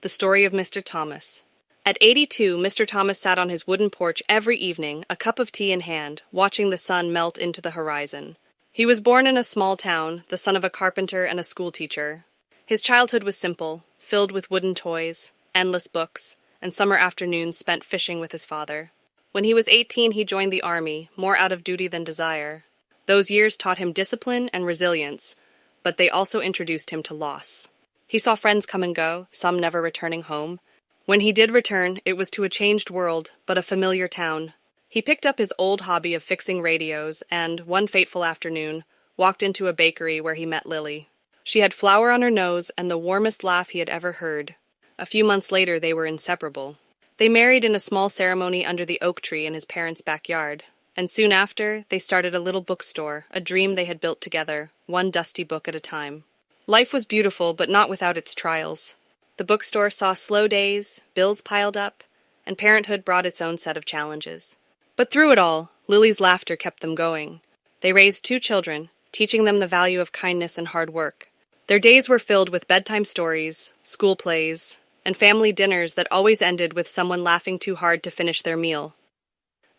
The Story of Mr. Thomas. At 82, Mr. Thomas sat on his wooden porch every evening, a cup of tea in hand, watching the sun melt into the horizon. He was born in a small town, the son of a carpenter and a schoolteacher. His childhood was simple, filled with wooden toys, endless books, and summer afternoons spent fishing with his father. When he was 18, he joined the army, more out of duty than desire. Those years taught him discipline and resilience, but they also introduced him to loss. He saw friends come and go, some never returning home. When he did return, it was to a changed world, but a familiar town. He picked up his old hobby of fixing radios and, one fateful afternoon, walked into a bakery where he met Lily. She had flour on her nose and the warmest laugh he had ever heard. A few months later, they were inseparable. They married in a small ceremony under the oak tree in his parents' backyard, and soon after, they started a little bookstore, a dream they had built together, one dusty book at a time. Life was beautiful, but not without its trials. The bookstore saw slow days, bills piled up, and parenthood brought its own set of challenges. But through it all, Lily's laughter kept them going. They raised 2 children, teaching them the value of kindness and hard work. Their days were filled with bedtime stories, school plays, and family dinners that always ended with someone laughing too hard to finish their meal.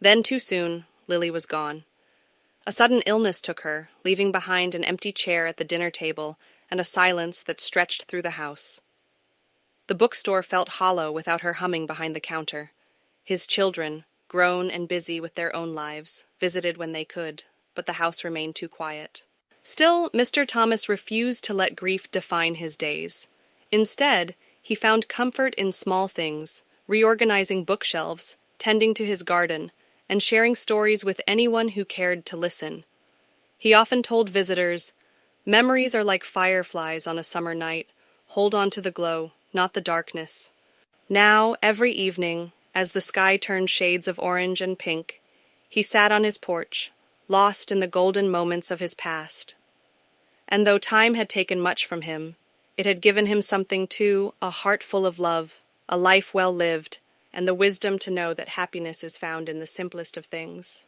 Then, too soon, Lily was gone. A sudden illness took her, leaving behind an empty chair at the dinner table and a silence that stretched through the house. The bookstore felt hollow without her humming behind the counter. His children, grown and busy with their own lives, visited when they could, but the house remained too quiet. Still, Mr. Thomas refused to let grief define his days. Instead, he found comfort in small things, reorganizing bookshelves, tending to his garden, and sharing stories with anyone who cared to listen. He often told visitors, "Memories are like fireflies on a summer night. Hold on to the glow, not the darkness." Now, every evening, as the sky turned shades of orange and pink, he sat on his porch, lost in the golden moments of his past. And though time had taken much from him, it had given him something too, a heart full of love, a life well lived, and the wisdom to know that happiness is found in the simplest of things.